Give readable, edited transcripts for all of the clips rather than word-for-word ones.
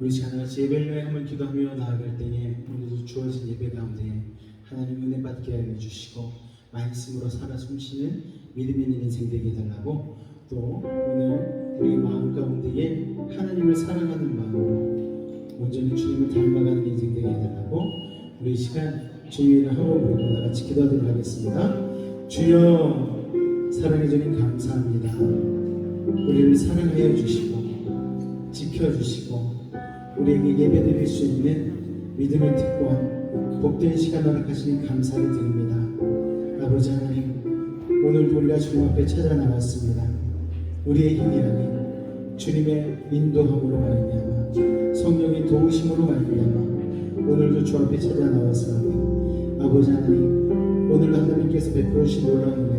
우리 하나같이 예배를 위해 한번 기도하며 나아갈 때에 오늘도 주어진 예배 가운데 하나님 은혜 받게 하여 주시고 말씀으로 살아 숨쉬는 믿음 있는 인생 되게 해달라고, 또 오늘 우리 마음 가운데에 하나님을 사랑하는 마음으로 온전히 주님을 닮아가는 인생 되게 해달라고, 우리 이 시간 주님의 이름 한번 부르고 다같이 기도하도록 하겠습니다. 주여, 사랑해 주님 감사합니다. 우리를 사랑하여 주시고 지켜주시고 우리에게 예배드릴 수 있는 믿음의 특권, 복된 시간 허락하시니 감사를 드립니다. 아버지 하나님, 오늘도 우리가 주님 앞에 찾아 나왔습니다. 우리의 힘이 아닌 주님의 인도함으로 말미암아, 성령의 도우심으로 말미암아 오늘도 주 앞에 찾아 나왔사오니 아버지 하나님, 오늘도 하나님께서 베풀어 주신 놀라운 은혜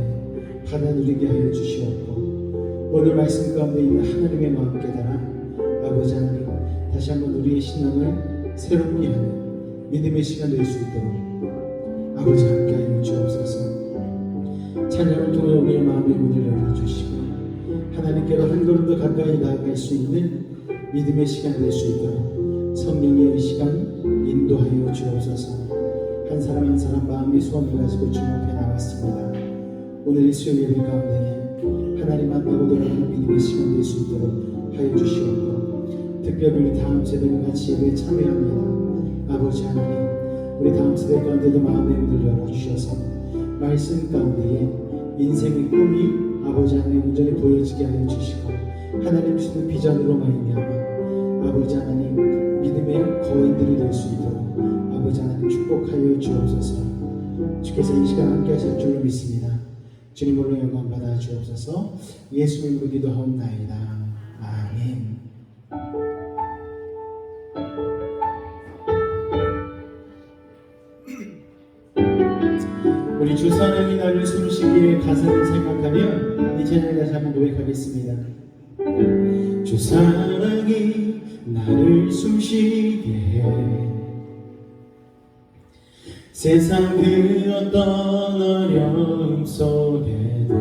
받아 누리게 하여 주시옵고, 오늘 말씀 가운데 있는 하나님의 마음 깨달아 아버지 하나님, 다시 한번 우리의 신앙을 새롭게 하는 믿음의 시간 될 수 있도록 아버지 함께하여 주옵소서. 찬양을 통해 우리의 마음의 문을 열어주시고 하나님께로 한 걸음 더 가까이 나아갈 수 있는 믿음의 시간 될 수 있도록 성령의 시간 인도하여 주옵소서. 한 사람 한 사람 마음의 소원을 가지고 주님 앞에 나왔습니다. 오늘 이 수요 예배 가운데 하나님 만나고 돌아가는 믿음의 시간 될 수 있도록 하여 주시옵고, 특별히 우리 다음 세대와 같이 예배에 참여합니다. 아버지 하나님, 우리 다음 세대 가운데도 마음의 문을 열어주셔서 말씀 가운데에 인생의 꿈이 아버지 하나님 온전히 보여지게 하여 주시고, 하나님 주시는 비전으로 말미암아 아버지 하나님 믿음의 거인들이 될 수 있도록 아버지 하나님 축복하여 주옵소서. 주께서 이 시간 함께 하실 줄을 믿습니다. 주님으로 영광 받아 주옵소서. 예수님으로 기도하옵나이다. 아멘. 우리 주 사랑이 나를 숨쉬기에 가사를 생각하며 이 찬양을 다시 한번 고백하겠습니다. 주 사랑이 나를 숨쉬게 해 세상 그 어떤 어려움 속에도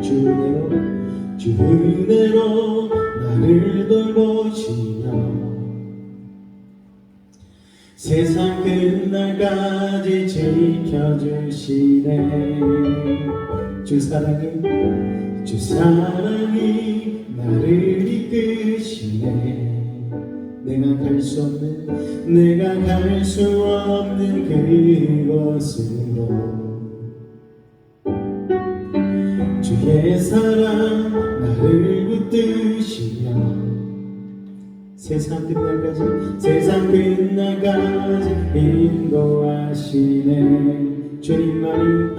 주 은혜로 나를 돌보시며 세상 끝날까지 지켜주시네. 주 사랑이 나를 이끄시네. 내가 갈 수 없는 그곳으로 주의 사랑 나를 붙드시며 세상 끝날까지 인도하시네. 주님만이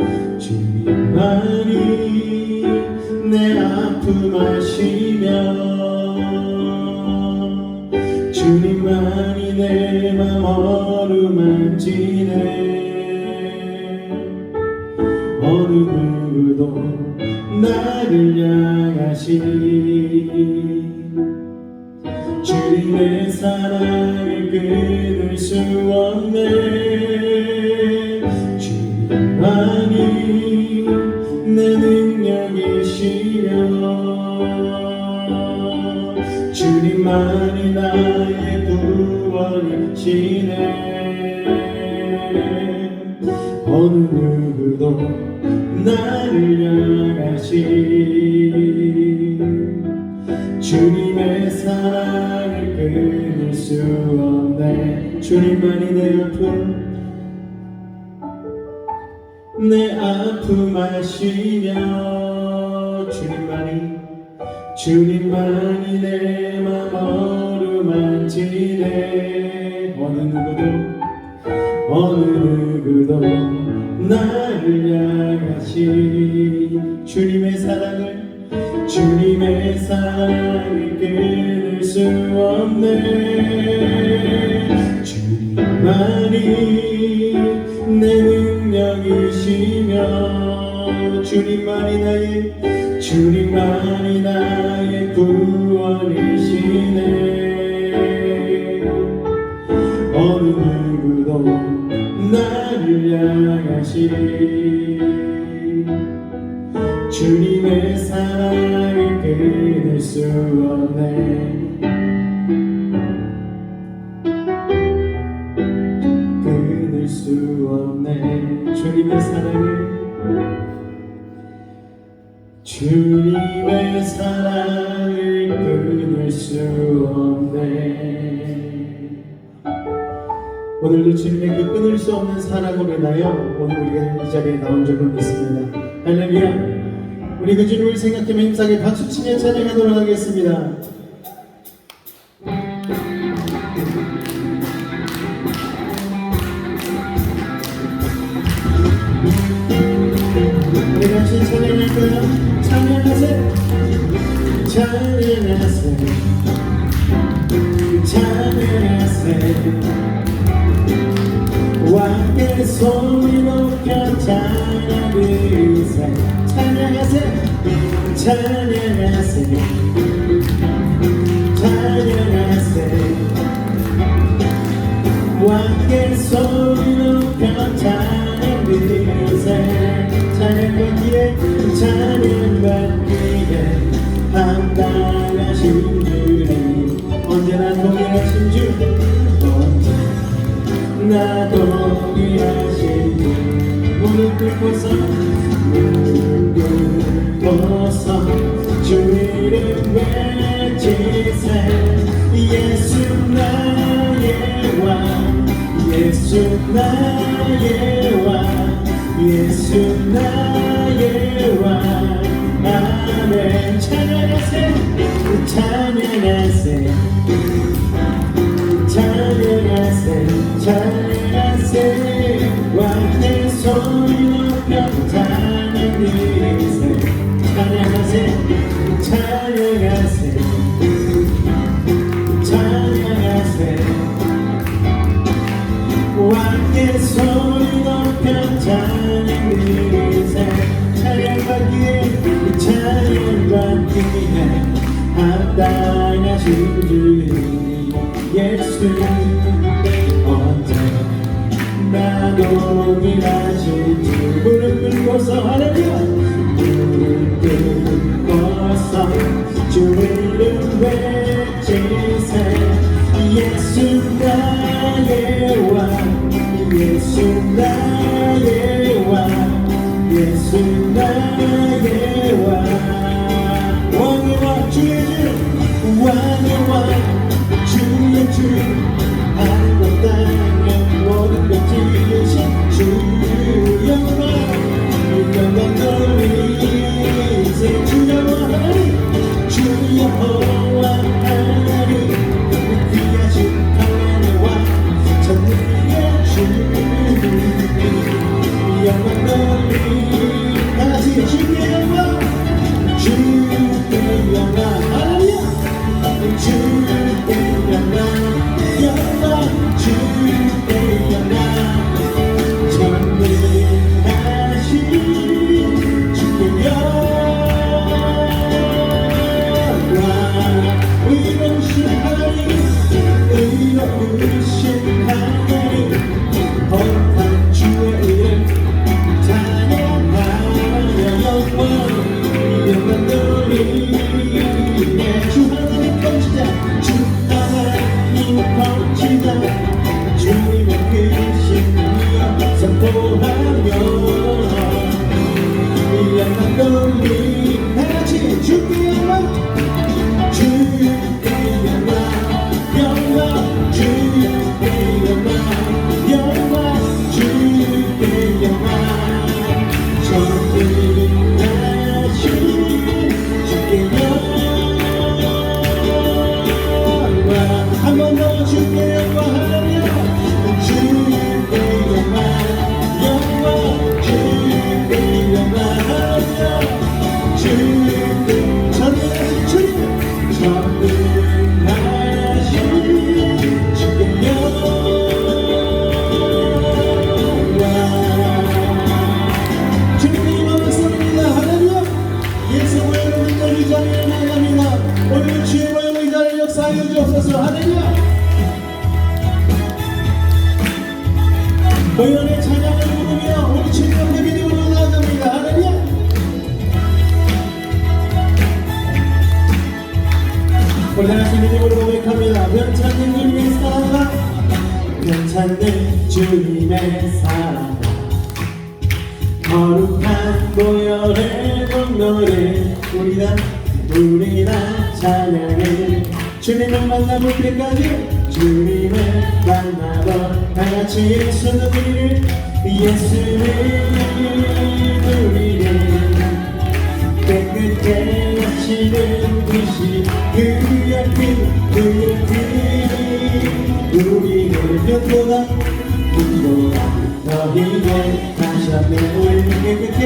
내 아픔 아시며 주님만이 내 맘 어루만지네. 어느 누구도 나를 향하시니 주님의 사랑을 끊을 수 없네. 주님만이 내 능력이시며 주님만이 나의 구원이시네. 어느 누구도 나를 향하시 주님의 사랑을 끊을 수 없네. 주님만이 내 아픔 아시며 주님만이 내 맘 어루만지네. 어느 누구도 나를 향하시 주님의 사랑을 끊을 수 없네. 주님만이 내 능력이시며 주님만이 나의 구원이시네. 어느 누구도 나를 향하시 주님의 사랑을 끊을 수 없네. 없네. 오늘도 주님의 그 끊을 수 없는 사랑으로 인하여 오늘 우리가 이 자리에 나온 적을 믿습니다. 할렐루야. 우리 그 주님을 생각하며 힘차게 박수치며 찬양하도록 하겠습니다. 우리 같이 찬양할 거예요. 찬양하세요. 찬양하세요. 찬양하세요. 왕의 소리 높여 찬양하세요. 찬양하세요. 찬양하세요. 찬양하세요. 왕의 소리 높여 찬양하세요. 찬양받기에 찬양받기에 합당하신 주님 언제나 동일하신 주 언제나 동일하신 주 무릎 꿇고서 주 이름 외치세 예수 나의 왕 예수 나의 왕 예수 나의 왕 아멘. 찬양하세요. 찬양하세요. 찬양하세요. 찬양하세요. 왕의 소리 높여 찬양하세요. 찬양하세요. 찬양하세요. 찬양하세요. 왕의 소리 높여 찬양하세요. 찬양받기에 찬양받기에 합당하신 주님 예수 언제나 동일하신 주 무릎 꿇고서 할렐루야 무릎 꿇고서 주 이름 외치세 예수 나의 왕 예수 나의 왕 예수 나의 왕 왕의 왕 주의 주 왕의 왕 주의 주 하늘과 땅의 모든 것 지으신 주 영광 영광 돌리세 주 여호와 하나님 주 여호와 하나님 귀하신 하나님의 왕 천국의 주 영광 돌리 다시 주의 영광 주의 영광 할렐루야 주의 영광 영광 주의 영광 전능하신 주의 영광 의로우신 하나님 의로우신 하나님 거룩한 주의 이름 찬양하며 영광 영광 돌리네 주 하나님 거치자 주 하나님 거치자 주님의 크신 이여 선포하며 영광 돌리 다같이 주께 영광 주께 영광 영광 주께 영광 영광 주께 영광 전능하신 주께 영광 한 번 더 주께 영광 할렐루야 주께 영광 영광 주께 영광 할렐루야 주께 전능하신 주님 전능하신 주께 영광 주님의 임하옵소입니다. 할렐루야 예수 모여있는 이 자리에 나갑니다. 오늘 주의 모여있는 이 자리에 역사하여 주옵소서. 할렐루야 모여의 찬양을 부르며 우리 주님 앞에 믿음으로 나아갑니다. 할렐루야 우리 다같이 믿음으로 고백합니다. 변찬는 주님의 사랑 변찬는 주님의 사랑 거룩한 보혈의 공로를 우리 다 찬양을 주님을 만나볼 때까지 주님을 만나고 다같이 예수는 우리를 예수는 우리를 깨끗게 하시는 빛이 그의 피 우리를 눈보다 너희를 하셨네 우리를 깨끗해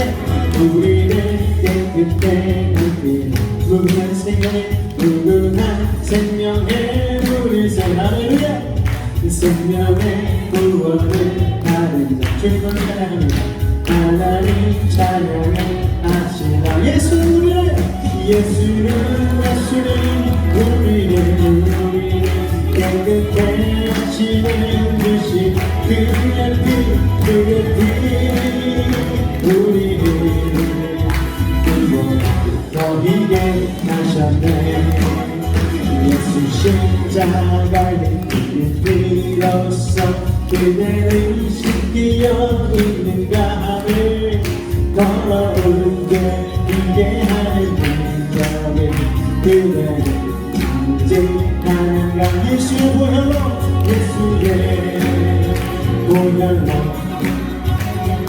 우리를 깨끗해 무궁한 생명의 물을 할렐루야 생명의 구원을 받은 자 주님을 찬양합니다 하나님 찬양을 하시라 예수를 우리를 깨끗해 하시는 듯이 그의 피 우리를 너희게 하셨네 예수 십자가의 피로써 그대를 씻기어 있는가를 더럽게 이게 하는 인정을 그대를 인증하는가 예수의 보혈로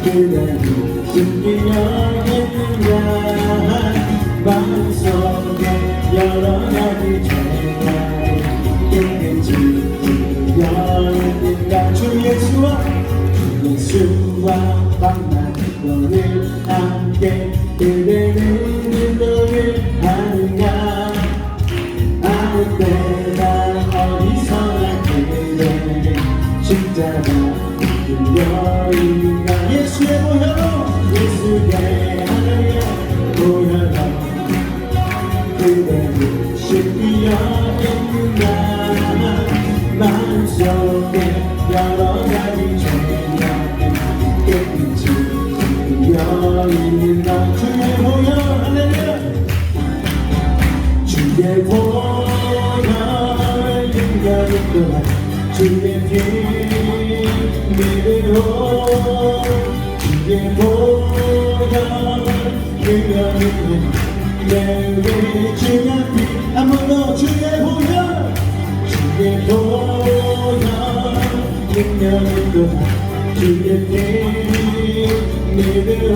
그대를 씻기어 있는가 마음속에 여러 가지 죄가 깨끗이 흘려있는가 주 예수와 만난 너를 함께 그대는 너를 아는가 아무 때나 어디서나 그대를 십자가 흘려있는가 예수의 보혈로 그대를 씻기어 있는가 마음속에 여러 가지 죄가 깨끗이 흘려 있는가 주의 보혈 할렐루야 주의 보혈 흘려 있도다 주의 피 믿으로 주의 보혈 흘려 있는 내 우리 주의 피 한 번 더 주의 보혈 능력도 주의 피 믿으러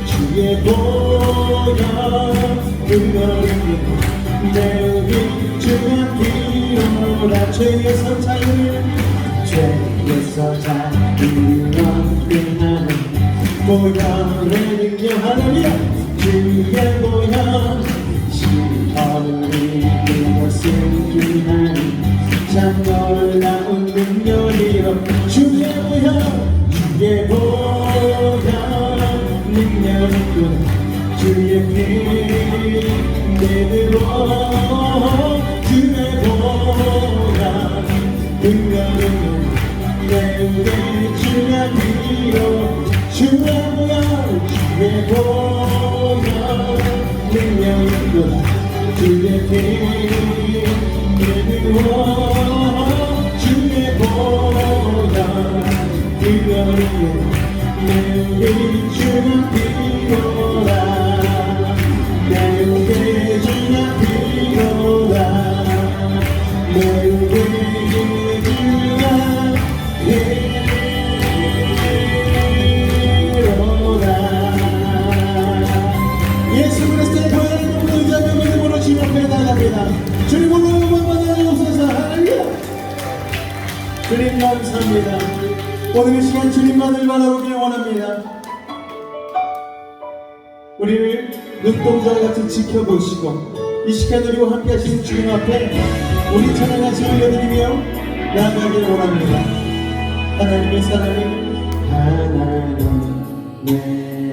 주의 보혈 능력도 내 우리 주의 피로라 죄에서 자유를 얻게 하는 보혈의 능력 하나님 주의 보혈 시험을 이기고 승리하는 참 놀라운 능력이로 주의 보혈 능력이로 주의 피 믿으러 주의 보혈 능력이로 내 우리 주의 피로 주의 보혈 능력이로 주의 피 믿으러 주의 보혈 능력이로 내 우리 주의 피로라 내 우리 주의 피로라 내 우리 주의 예수 그리스도의 보혈의 이름으로 의지하며 믿음으로 주님 앞에 나갑니다. 주님 오늘 응원 받아주옵소서. 할렐루야. 주님 감사합니다. 오늘 이 시간 주님만을 바라보길 원합니다. 우리를 눈동자같이 지켜보시고 이 시간 우리와 함께 하시는 주님 앞에 우리 찬양 같이 올려드리며 나아가길 원합니다. 하나님의 사랑이 하나님의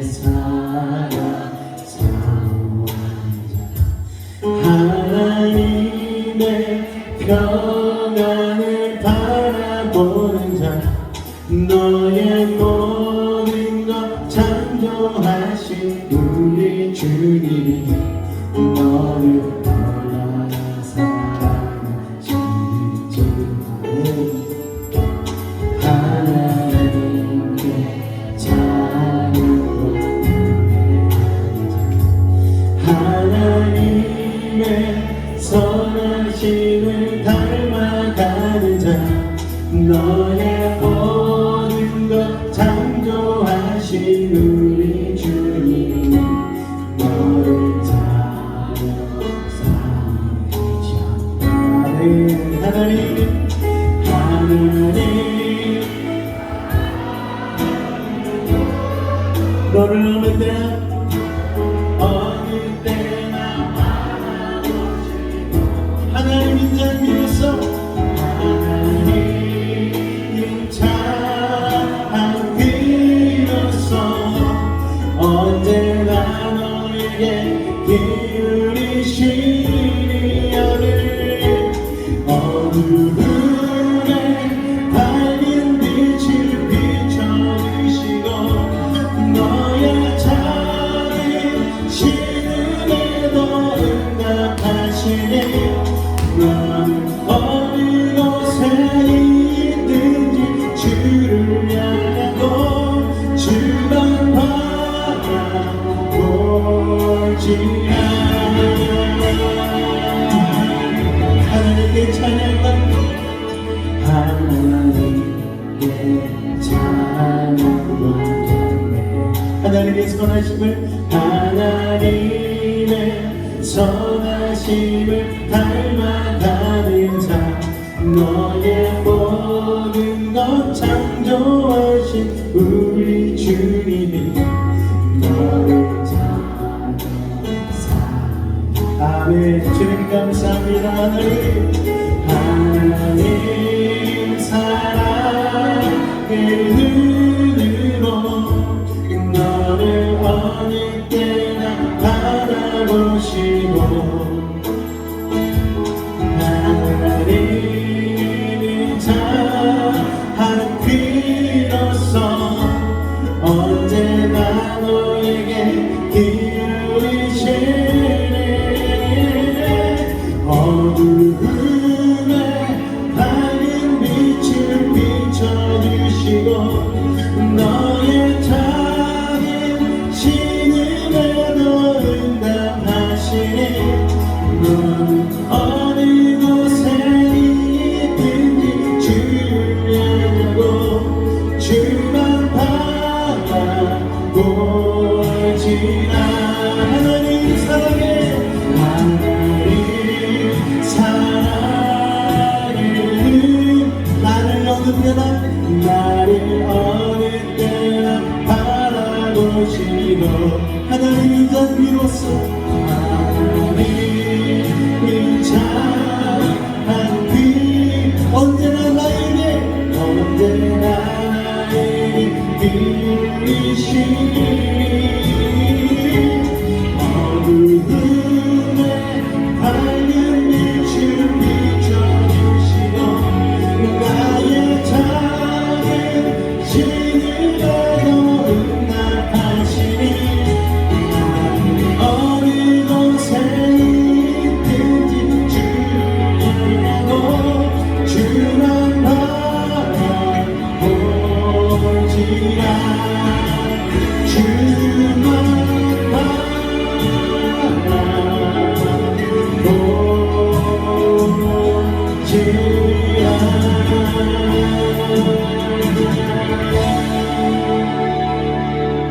사랑 하나님의 평안을 바라보는 자 너의 모든 것 창조하신 우리 주님이 너를 얼마나 사랑하시는지 하나님께 찬양으로 하나님의 선한 선하심을 닮아가는 자 너의 모든 것 창조하신 우리 주님 너를 사랑하셨다. 하나님 너를 어느 때나 하나님 인자를 믿었어. 하나님 참 믿었어. 언제나 너에게 기울이시니 여를 어두움에 밝은 빛을 비춰주시고 너의 작은 신음에도 응답하시니 넌 어느 곳에 있든지 주를 향하고 주만 바라볼지라. 하나님께 찬양합니다. 하나님께 찬양합니다. 하나님의 선하심을 하나님의 선하심을 닮아가는 자 너의 모든 것 창조하신 우리 주님이 너를 사랑하사. 아멘. 주님 감사합니다. 하나님 사랑의 눈으로 너를 어느 때나 바라보시고 하나님이 참 귀로서 언제나 너에게 기울이시네. 어두움에 밝은 빛을 비춰주시고 너의 작은 신음에도 응답하시니 넌 어느 곳에 있든지 주를 향하고 주만 바라볼지라. 하나님 사랑해. 하나님 사랑해. 나를 어느 때나 바라보시고 하나님 인자 미로써 하나님 참한 귀 언제나 나에게 기울이시니 어두움에 밝은 빛을 비춰주시고 나의 작은 신음에도 응답하시니 어느 곳에 있든지 주를 향하고 주만 바라볼지라. 주만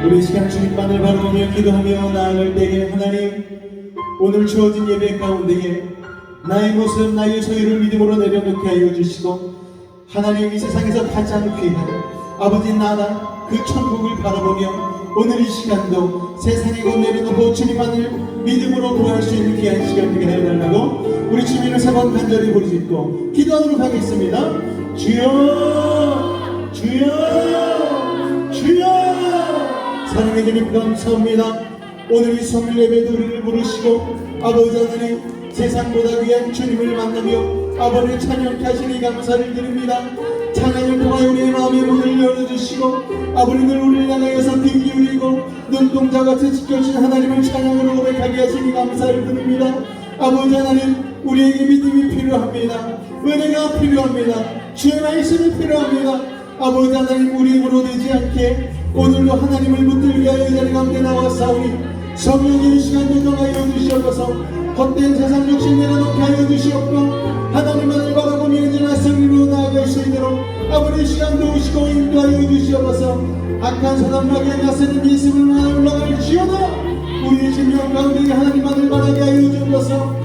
우리 시간 주님만을 바라보며 기도하며 나아갈 때에 하나님 오늘 주어진 예배 가운데에 나의 모습 나의 소유를 믿음으로 내려놓게 하여 주시고 하나님 이 세상에서 가장 귀한 아버지 나라 그 천국을 바라보며 오늘 이 시간도 세상에 곧 내려놓고 주님만을 믿음으로 구할 수 있는 귀한 시간 되게 해달라고 우리 주님을 세 번 간절히 부르짖고 기도하도록 하겠습니다. 주여 주여 주여. 사랑의 주님 감사합니다. 오늘 이 성일 예배도 우리를 부르시고 아버지 하나님 세상보다 귀한 주님을 만나며 아버지를 찬양케 하시니 감사를 드립니다. 찬양을 통하여 우리의 마음의 문을 열어주시고 아버지는 우리를 향하여서 귀 기울이고 눈동자같이 지켜주신 하나님을 찬양으로 고백하게 하시니 감사를 드립니다. 아버지 하나님 우리에게 믿음이 필요합니다. 은혜가 필요합니다. 주의 말씀이 필요합니다. 아버지 하나님 우리 힘으로 되지 않게 오늘도 하나님을 붙들게 하여 이 자리 가운데 나와 싸우니 성령의 시간도 정하여 주시옵소서. 헛된 세상 욕심 내려놓게 하여 주시옵고 하나님만을 바라보며 인전한 승리로 나아갈 수 있도록 아버지 시간도 오시고 인도하여 주시옵소서. 악한 사단마귀의 나서는 예수를 만나 올라갈지어다. 우리의 심령 가운데 하나님만을 바라게 하여 주옵소서.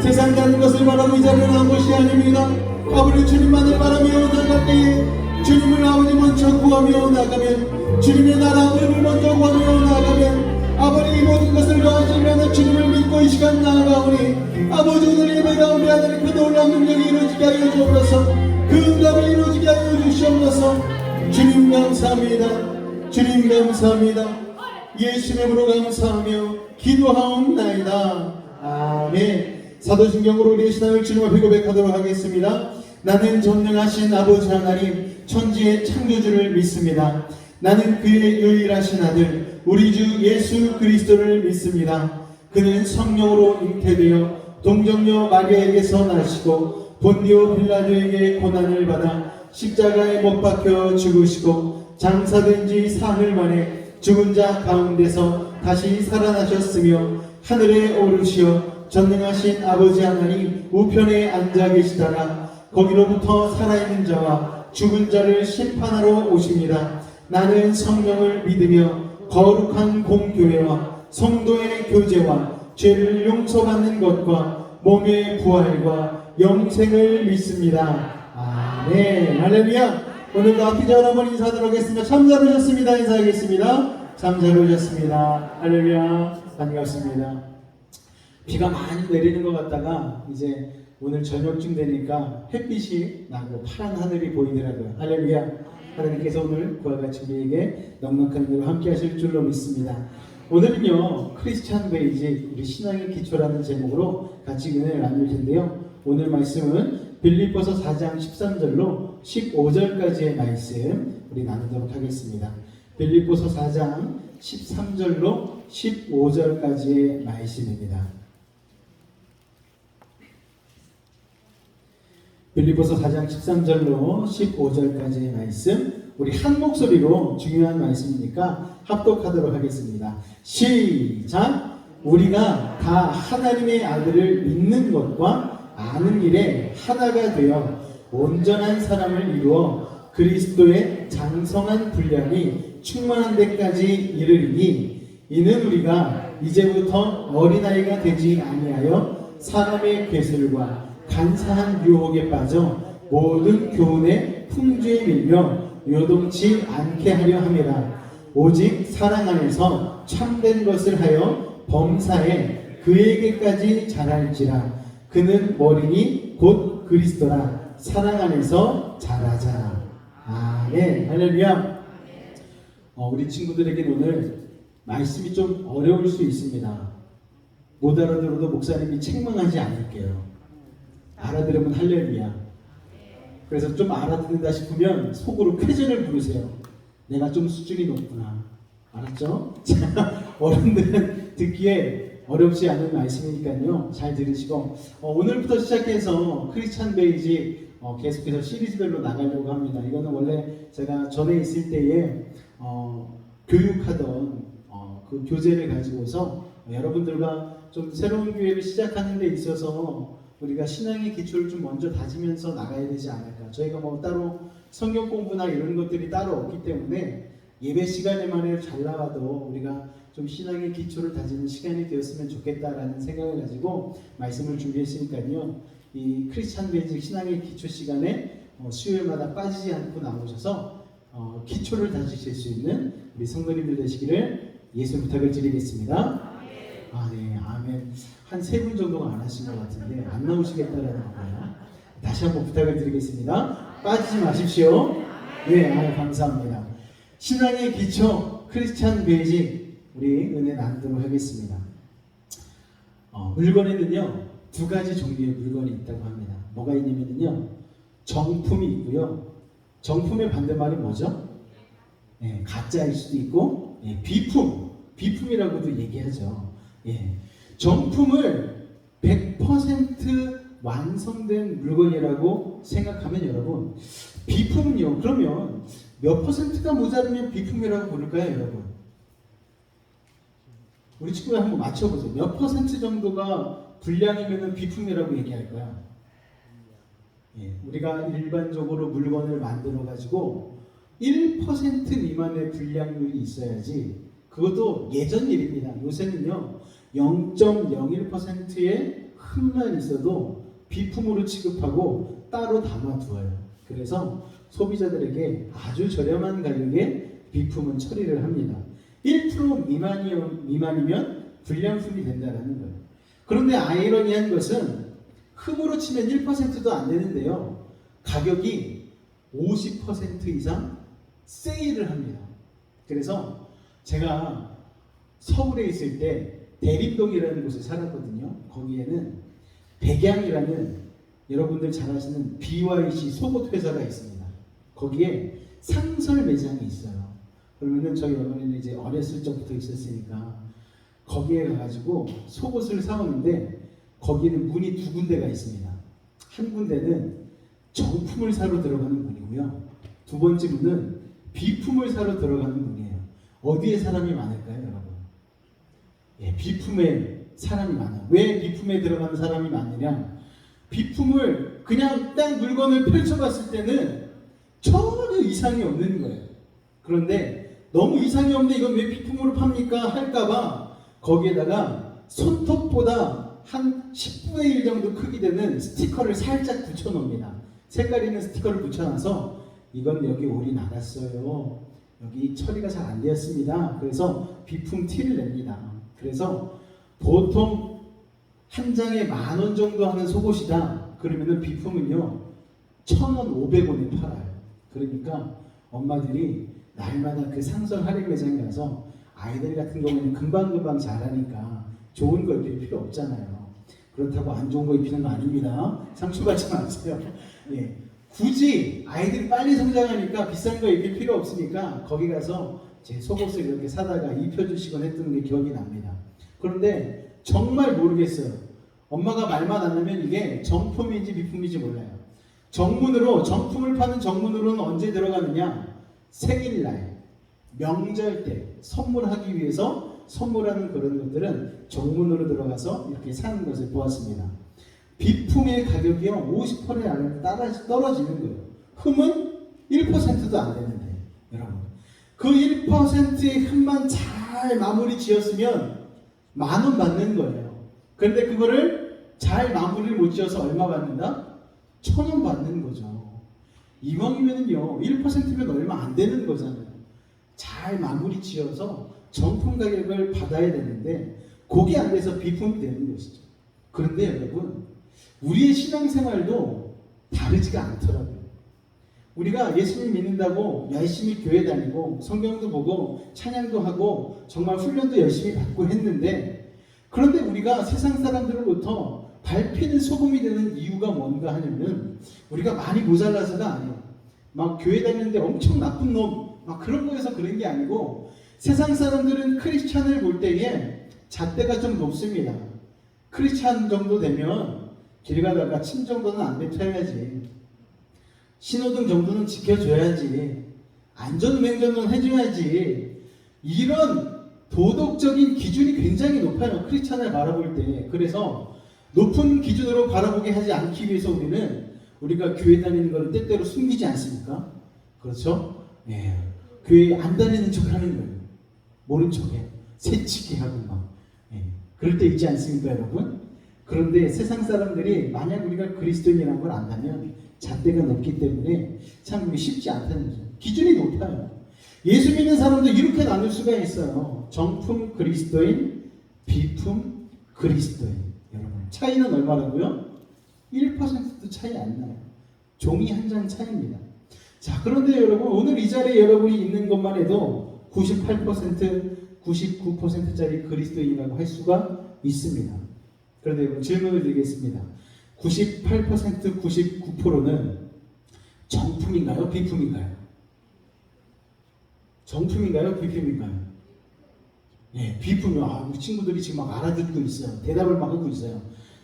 세상 다른 것을 바라고 이 자리에 나온 것이 아닙니다. 아버지 주님만을 바라며 나갈 때에 주님을 아버지 먼저 구하며 나가면 주님의 나라 의를 먼저 구하며 나가면 아버지 이 모든 것을 더하시면 주님을 믿고 이 시간 나아가오니 아버지 오늘 예배 가운데 하나님 그 놀라운 능력이 이루어지게 하여 주옵소서. 그 응답이 이루어지게 하여 주시옵소서. 주님 감사합니다. 주님 감사합니다. 예수의 이름으로 감사하며 기도하옵나이다. 아멘. 사도신경으로 우리의 신앙을 주님 앞에 고백하도록 하겠습니다. 나는 전능하신 아버지 하나님 천지의 창조주를 믿습니다. 나는 그의 유일하신 아들 우리 주 예수 그리스도를 믿습니다. 그는 성령으로 잉태되어 동정녀 마리아에게서 나시고 본디오 빌라도에게 고난을 받아 십자가에 못 박혀 죽으시고 장사된 지 사흘 만에 죽은 자 가운데서 다시 살아나셨으며 하늘에 오르시어 전능하신 아버지 하나님 우편에 앉아 계시다가 거기로부터 살아있는 자와 죽은 자를 심판하러 오십니다. 나는 성령을 믿으며 거룩한 공교회와 성도의 교제와 죄를 용서받는 것과 몸의 부활과 영생을 믿습니다. 아멘. 할렐루야. 오늘도 앞뒤적으로 한번 인사하도록 하겠습니다. 참 잘 오셨습니다. 인사하겠습니다. 참 잘 오셨습니다. 할렐루야. 반갑습니다. 비가 많이 내리는 것 같다가 이제 오늘 저녁쯤 되니까 햇빛이 나고 파란 하늘이 보이더라고요. 할렐루야. 하나님께서 오늘 그와 같이 우리에게 넉넉한 은혜로 함께 하실 줄로 믿습니다. 오늘은요 크리스찬 베이직 우리 신앙의 기초라는 제목으로 같이 은혜를 나눌 텐데요. 오늘 말씀은 빌립보서 4장 13절로 15절까지의 말씀 우리 나누도록 하겠습니다. 빌립보서 4장 13절로 15절까지의 말씀입니다. 빌립보서 4장 13절로 15절까지의 말씀 우리 한 목소리로 중요한 말씀이니까 합독하도록 하겠습니다. 시작! 우리가 다 하나님의 아들을 믿는 것과 아는 일에 하나가 되어 온전한 사람을 이루어 그리스도의 장성한 분량이 충만한 데까지 이르리니 이는 우리가 이제부터 어린아이가 되지 아니하여 사람의 괴술과 간사한 유혹에 빠져 모든 교훈의 풍조에 밀려 요동치 않게 하려 함이라. 오직 사랑 안에서 참된 것을 하여 범사에 그에게까지 자랄지라. 그는 머리니 곧 그리스도라. 사랑 안에서 자라자. 아멘. 할렐루야. 우리 친구들에게 오늘 말씀이 좀 어려울 수 있습니다. 못 알아들어도 목사님이 책망하지 않을게요. 알아들으면 할렐루야. 그래서 좀 알아듣는다 싶으면 속으로 쾌전을 부르세요. 내가 좀 수준이 높구나. 알았죠? 어른들은 듣기에 어렵지 않은 말씀이니까요. 잘 들으시고 오늘부터 시작해서 크리스찬 베이직 계속해서 시리즈별로 나가려고 합니다. 이거는 원래 제가 전에 있을 때에 교육하던 그 교재를 가지고서 여러분들과 좀 새로운 교회를 시작하는 데 있어서 우리가 신앙의 기초를 좀 먼저 다지면서 나가야 되지 않을까. 저희가 뭐 따로 성경 공부나 이런 것들이 따로 없기 때문에 예배 시간에만 잘 나와도 우리가 좀 신앙의 기초를 다지는 시간이 되었으면 좋겠다라는 생각을 가지고 말씀을 준비했으니까요. 이 크리스찬 베이직 신앙의 기초 시간에 수요일마다 빠지지 않고 나오셔서 기초를 다지실 수 있는 우리 성도님들 되시기를 예수 부탁을 드리겠습니다. 네, 아멘. 한 3분 정도가 안 하신 것 같은데 안 나오시겠다라는 거예요. 다시 한번 부탁을 드리겠습니다. 빠지지 마십시오. 네, 감사합니다. 신앙의 기초 크리스찬 베이직 우리 은혜 나누도록 하겠습니다. 물건에는요 2가지 종류의 물건이 있다고 합니다. 뭐가 있냐면요 정품이 있고요. 정품의 반대말이 뭐죠? 네, 가짜일 수도 있고 비품이라고도 얘기하죠. 정품을 100% 완성된 물건이라고 생각하면 여러분 비품은요 그러면 몇 %가 모자르면 비품이라고 부를까요 여러분? 우리 친구들 한번 맞춰보세요. 몇 퍼센트 정도가 불량이면 비품이라고 얘기할까요? 예, 우리가 일반적으로 물건을 만들어 가지고 1% 미만의 불량률이 있어야지, 그것도 예전 일입니다. 요새는요 0.01%의 흠만 있어도 비품으로 취급하고 따로 담아두어요. 그래서 소비자들에게 아주 저렴한 가격에 비품은 처리를 합니다. 1% 미만이면 불량품이 된다는 거예요. 그런데 아이러니한 것은 흠으로 치면 1%도 안 되는데요, 가격이 50% 이상 세일을 합니다. 그래서 제가 서울에 있을 때 대림동이라는 곳에 살았거든요. 거기에는 백양이라는, 여러분들 잘 아시는 BYC 속옷 회사가 있습니다. 거기에 상설 매장이 있어요. 그러면은 저희 어머니는 이제 어렸을 적부터 있었으니까 거기에 가가지고 속옷을 사오는데, 거기는 문이 두 군데가 있습니다. 한 군데는 정품을 사러 들어가는 문이고요, 두 번째 문은 비품을 사러 들어가는 문이에요. 어디에 사람이 많을까요, 여러분? 예, 비품에 사람이 많아요. 왜 비품에 들어가는 사람이 많느냐? 비품을 그냥 딱 물건을 펼쳐봤을 때는 전혀 이상이 없는 거예요. 그런데 너무 이상이 없는데 이건 왜 비품으로 팝니까? 할까봐 거기에다가 손톱보다 한 10분의 1 정도 크기 되는 스티커를 살짝 붙여놓습니다. 색깔 있는 스티커를 붙여놔서 이건 여기 올이 나갔어요, 여기 처리가 잘 안 되었습니다. 그래서 비품 티를 냅니다. 그래서 보통 한 장에 10,000원 정도 하는 속옷이다 그러면은 비품은요 1,000원, 500원에 팔아요. 그러니까 엄마들이 날마다 그 상설 할인 매장에 가서, 아이들 같은 경우는 금방금방 자라니까 좋은 거 입힐 필요 없잖아요. 그렇다고 안 좋은 거 입히는 거 아닙니다. 상처받지 마세요. 예. 굳이 아이들이 빨리 성장하니까 비싼 거 입힐 필요 없으니까 거기 가서 제 속옷을 이렇게 사다가 입혀주시곤 했던 게 기억이 납니다. 그런데 정말 모르겠어요. 엄마가 말만 안 하면 이게 정품인지 비품인지 몰라요. 정품을 파는 정문으로는 언제 들어가느냐? 생일날, 명절 때 선물하기 위해서 선물하는 그런 것들은 정문으로 들어가서 이렇게 사는 것을 보았습니다. 비품의 가격이요 50% 안에 떨어지는 거예요. 흠은 1%도 안 되는데, 여러분 그 1%의 흠만 잘 마무리 지었으면 10,000원 받는 거예요. 그런데 그거를 잘 마무리를 못 지어서 얼마 받는다? 1,000원 받는 거죠. 이왕이면요 1%면 얼마 안 되는 거잖아요. 잘 마무리 지어서 정품 가격을 받아야 되는데 그게 안 돼서 비품이 되는 것이죠. 그런데 여러분, 우리의 신앙생활도 다르지가 않더라고요. 우리가 예수님 믿는다고 열심히 교회 다니고 성경도 보고 찬양도 하고 정말 훈련도 열심히 받고 했는데, 그런데 우리가 세상 사람들로부터 밟히는 소금이 되는 이유가 뭔가 하냐면, 우리가 많이 모자라서가 아니에요. 막 교회 다니는데 엄청 나쁜 놈 막 그런 거에서 그런 게 아니고, 세상 사람들은 크리스찬을 볼 때에 잣대가 좀 높습니다. 크리스찬 정도 되면 길 가다가 침 정도는 안 뱉어야지, 신호등 정도는 지켜줘야지, 안전운행정도는 해줘야지, 이런 도덕적인 기준이 굉장히 높아요, 크리스찬을 바라볼 때. 그래서 높은 기준으로 바라보게 하지 않기 위해서 우리가 교회 다니는 걸 때때로 숨기지 않습니까? 그렇죠? 예. 교회 안 다니는 척 하는 거예요. 모른 척해. 새치기 하고 막. 예. 그럴 때 있지 않습니까, 여러분? 그런데 세상 사람들이 만약 우리가 그리스도인이라는 걸 안다면 잣대가 높기 때문에 참 쉽지 않다는 거죠. 기준이 높아요. 예수 믿는 사람도 이렇게 나눌 수가 있어요. 정품 그리스도인, 비품 그리스도인. 여러분, 차이는 얼마라고요? 1%도 차이 안 나요. 종이 한 장 차이입니다. 자, 그런데 여러분, 오늘 이 자리에 여러분이 있는 것만 해도 98%, 99%짜리 그리스도인이라고 할 수가 있습니다. 그런데 여러분, 질문을 드리겠습니다. 98%, 99%는 정품인가요? 비품인가요? 정품인가요? 비품인가요? 네, 비품이요. 우리 친구들이 지금 막 알아듣고 있어요. 대답을 막 하고 있어요.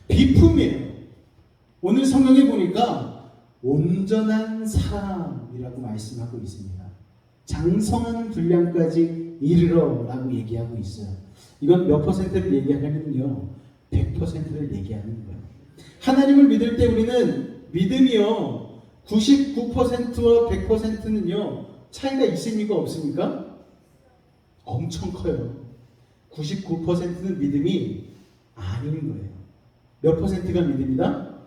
비품이에요. 오늘 성경에 보니까 온전한 사람이라고 말씀하고 있습니다. 장성한 분량까지 이르러라고 얘기하고 있어요. 이건 몇 퍼센트를 얘기하냐면요, 100%를 얘기하는 거예요. 하나님을 믿을 때 우리는 믿음이요, 99%와 100%는요 차이가 있습니까 없습니까? 엄청 커요. 99%는 믿음이 아닌 거예요. 몇 퍼센트가 믿음이다?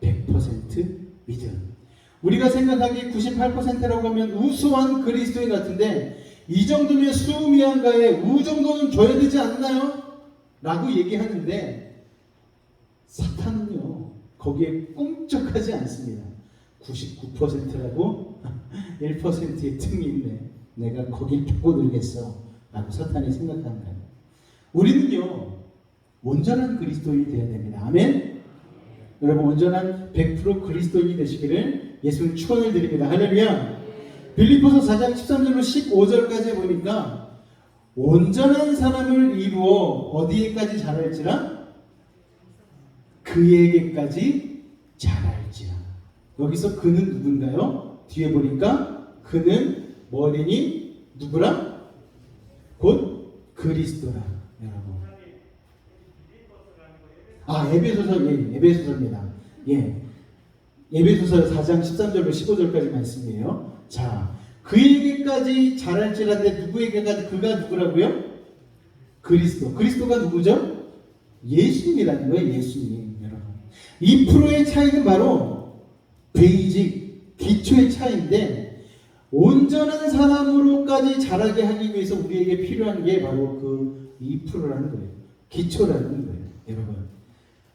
100% 믿음. 우리가 생각하기에 98%라고 하면 우수한 그리스도인 같은데, 이 정도면 수미양가에 우 정도는 줘야 되지 않나요? 라고 얘기하는데, 사탄은요 거기에 꿈쩍하지 않습니다. 99%라고 1%의 틈이 있네, 내가 거길 파고들겠어 라고 사탄이 생각하는 거예요. 우리는요 온전한 그리스도인이 되어야 됩니다. 아멘. 여러분, 온전한 100% 그리스도인이 되시기를 예수님 축원을 드립니다. 할렐루야. 빌립보서 4장 13절로 15절까지 보니까 온전한 사람을 이루어 어디에까지 자랄지라? 그에게까지 자랄지라. 여기서 그는 누군가요? 뒤에 보니까 그는 뭐니? 누구라? 곧 그리스도라. 여러분, 에베소서, 에베소서입니다. 에베소서 4장 13절로 15절까지 말씀이에요. 자, 그에게까지 자랄지라는데 누구에게까지? 그가 누구라고요? 그리스도. 그리스도가 누구죠? 예수님이라는 거예요. 예수님. 여러분, 2%의 차이는 바로 베이직, 기초의 차이인데, 온전한 사람으로까지 자라게 하기 위해서 우리에게 필요한 게 바로 그 2%라는 거예요. 기초라는 거예요. 여러분,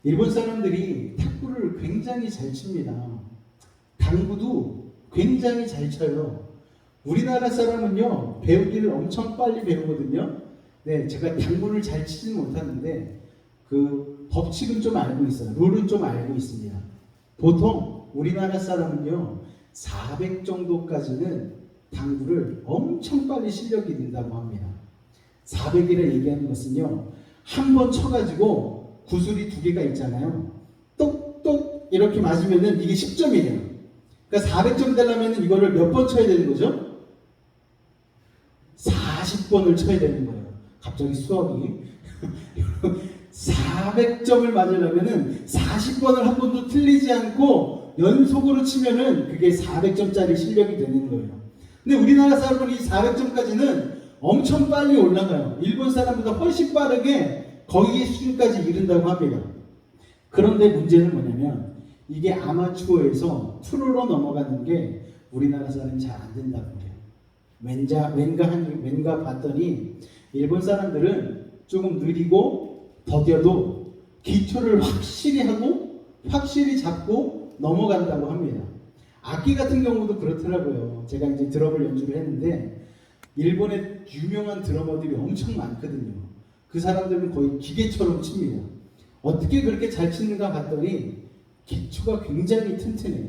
일본 사람들이 탁구를 굉장히 잘 칩니다. 당구도 굉장히 잘 쳐요. 우리나라 사람은요 배우기를 엄청 빨리 배우거든요. 네, 제가 당구를 잘 치지는 못하는데 그 법칙은 좀 알고 있어요. 룰은 좀 알고 있습니다. 보통 우리나라 사람은요 400 정도까지는 당구를 엄청 빨리 실력이 된다고 합니다. 400이라 얘기하는 것은요, 한 번 쳐가지고 구슬이 두 개가 있잖아요. 똑똑 이렇게 맞으면은 이게 10점이에요. 그러니까 400점 되려면 이거를 몇 번 쳐야 되는 거죠? 40번을 쳐야 되는 거예요. 갑자기 수학이 400점을 맞으려면은 40번을 한 번도 틀리지 않고 연속으로 치면은 그게 400점짜리 실력이 되는 거예요. 근데 우리나라 사람들이 400점까지는 엄청 빨리 올라가요. 일본 사람보다 훨씬 빠르게 거기에 수준까지 이른다고 합니다. 그런데 문제는 뭐냐면 이게 아마추어에서 프로로 넘어가는 게 우리나라 사람이 잘 안 된다고 그래요. 왠가 봤더니 일본 사람들은 조금 느리고 더뎌도 기초를 확실히 하고 확실히 잡고 넘어간다고 합니다. 악기 같은 경우도 그렇더라고요. 제가 이제 드럼을 연주를 했는데 일본에 유명한 드러머들이 엄청 많거든요. 그 사람들은 거의 기계처럼 칩니다. 어떻게 그렇게 잘 치는가 봤더니 기초가 굉장히 튼튼해요.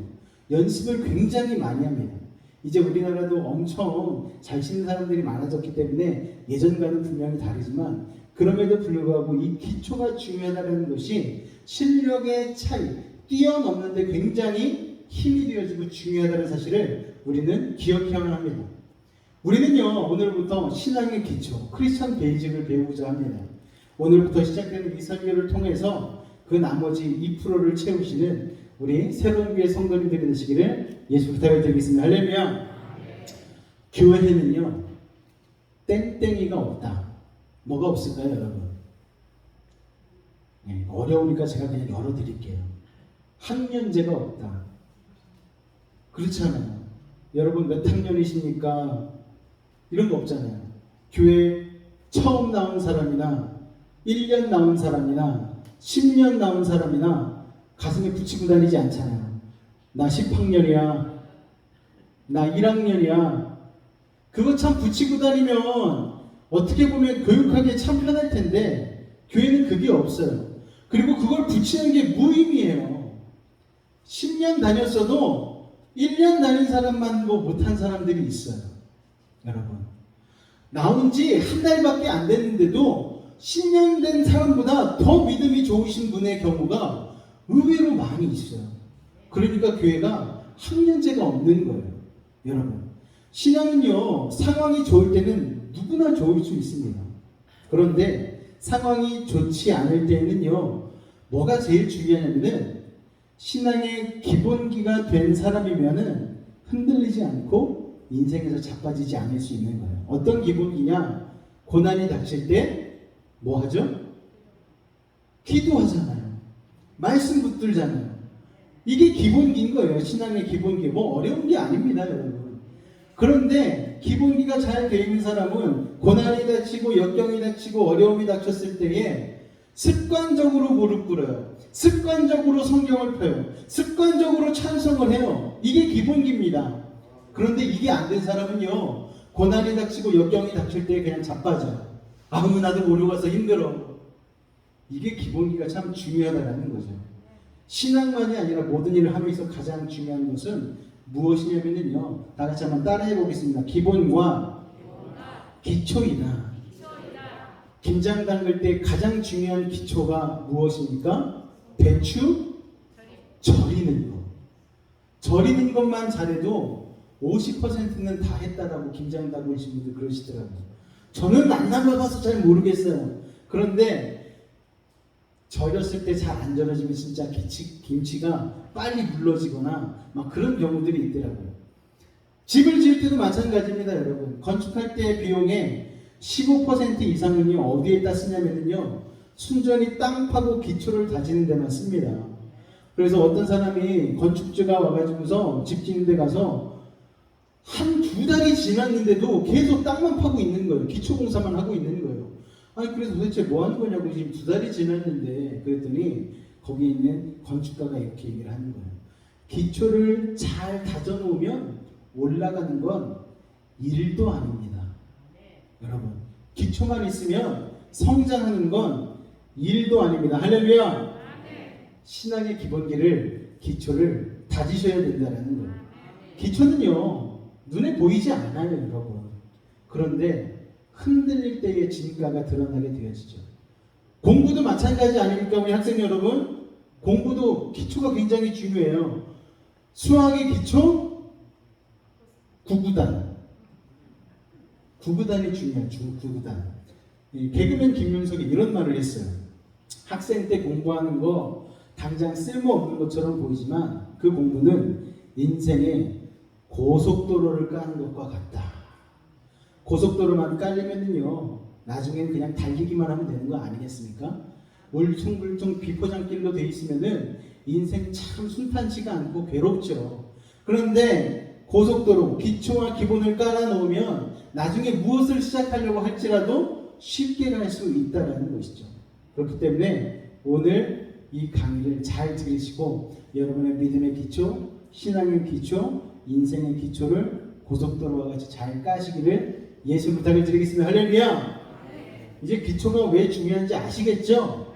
연습을 굉장히 많이 합니다. 이제 우리나라도 엄청 잘 치는 사람들이 많아졌기 때문에 예전과는 분명히 다르지만 그럼에도 불구하고 이 기초가 중요하다는 것이 실력의 차이, 뛰어넘는데 굉장히 힘이 되어지고 중요하다는 사실을 우리는 기억해야만 합니다. 우리는요 오늘부터 신앙의 기초, 크리스천 베이직을 배우고자 합니다. 오늘부터 시작되는 이 설교를 통해서 그 나머지 2%를 채우시는 우리 새로운 교회 성도님들이 되시기를 예수 부탁을 드리겠습니다. 할렐루야. 교회에는요 땡땡이가 없다. 뭐가 없을까요, 여러분? 네, 어려우니까 제가 그냥 열어드릴게요. 학년제가 없다. 그렇잖아요. 여러분 몇 학년이십니까? 이런 거 없잖아요. 교회 처음 나온 사람이나 1년 나온 사람이나 10년 나온 사람이나 가슴에 붙이고 다니지 않잖아요. 나 10학년이야. 나 1학년이야. 그거 참 붙이고 다니면 어떻게 보면 교육하기에 참 편할 텐데 교회는 그게 없어요. 그리고 그걸 붙이는 게 무의미해요. 10년 다녔어도 1년 다닌 사람만 못한 사람들이 있어요. 여러분, 나온 지 한 달밖에 안 됐는데도 10년 된 사람보다 더 믿음이 좋으신 분의 경우가 의외로 많이 있어요. 그러니까 교회가 학년제가 없는 거예요. 여러분, 신앙은요 상황이 좋을 때는 누구나 좋을 수 있습니다. 그런데 상황이 좋지 않을 때에는요, 뭐가 제일 중요하냐면은 신앙의 기본기가 된 사람이면은 흔들리지 않고 인생에서 자빠지지 않을 수 있는 거예요. 어떤 기본기냐? 고난이 닥칠 때 뭐 하죠? 기도하잖아요. 말씀 붙들잖아요. 이게 기본기인 거예요. 신앙의 기본기. 뭐 어려운 게 아닙니다, 여러분. 그런데 기본기가 잘 돼 있는 사람은 고난이 닥치고 역경이 닥치고 어려움이 닥쳤을 때에 습관적으로 무릎 꿇어요. 습관적으로 성경을 펴요. 습관적으로 찬송을 해요. 이게 기본기입니다. 그런데 이게 안 된 사람은요, 고난이 닥치고 역경이 닥칠 때 그냥 자빠져요. 아무 나도 모르고 와서 힘들어. 이게 기본기가 참 중요하다는 거죠. 신앙만이 아니라 모든 일을 하면서 가장 중요한 것은 무엇이냐면요, 다 같이 한번 따라해 보겠습니다. 기본과 기초이다. 김장 담글 때 가장 중요한 기초가 무엇입니까? 배추 절이는 것. 절이는 것만 잘해도 50%는 다 했다라고 김장 담그신 분들 그러시더라고요. 저는 안 담가봐서 잘 모르겠어요. 그런데 절였을 때 잘 안 절여지면 진짜 김치가 빨리 물러지거나 막 그런 경우들이 있더라고요. 집을 지을 때도 마찬가지입니다, 여러분. 건축할 때 비용의 15% 이상은요, 어디에다 쓰냐면요, 순전히 땅 파고 기초를 다지는 데만 씁니다. 그래서 어떤 사람이 건축주가 와가지고서 집 짓는 데 가서 한 두 달이 지났는데도 계속 땅만 파고 있는 거예요. 기초 공사만 하고 있는 거예요. 아니, 그래서 도대체 뭐 하는 거냐고, 지금 두 달이 지났는데. 그랬더니 거기 있는 건축가가 이렇게 얘기를 하는 거예요. 기초를 잘 다져놓으면 올라가는 건 일도 아닙니다. 여러분, 기초만 있으면 성장하는 건 일도 아닙니다. 할렐루야! 신앙의 기본기를, 기초를 다지셔야 된다는 거예요. 기초는요, 눈에 보이지 않아요, 여러분. 그런데 흔들릴 때의 진가가 드러나게 되어지죠. 공부도 마찬가지 아닙니까, 우리 학생 여러분? 공부도 기초가 굉장히 중요해요. 수학의 기초? 구구단. 구구단이 중요해요. 구구단. 개그맨 김윤석이 이런 말을 했어요. 학생 때 공부하는 거 당장 쓸모없는 것처럼 보이지만 그 공부는 인생의 고속도로를 까는 것과 같다. 고속도로만 깔려면요, 나중엔 그냥 달리기만 하면 되는 거 아니겠습니까? 울퉁불퉁 비포장길로 돼 있으면은 인생 참 순탄치가 않고 괴롭죠. 그런데 고속도로, 기초와 기본을 깔아놓으면 나중에 무엇을 시작하려고 할지라도 쉽게 갈 수 있다는 것이죠. 그렇기 때문에 오늘 이 강의를 잘 들으시고 여러분의 믿음의 기초, 신앙의 기초, 인생의 기초를 고속도로와 같이 잘 까시기를 예수 부탁을 드리겠습니다. 할렐루야! 이제 기초가 왜 중요한지 아시겠죠?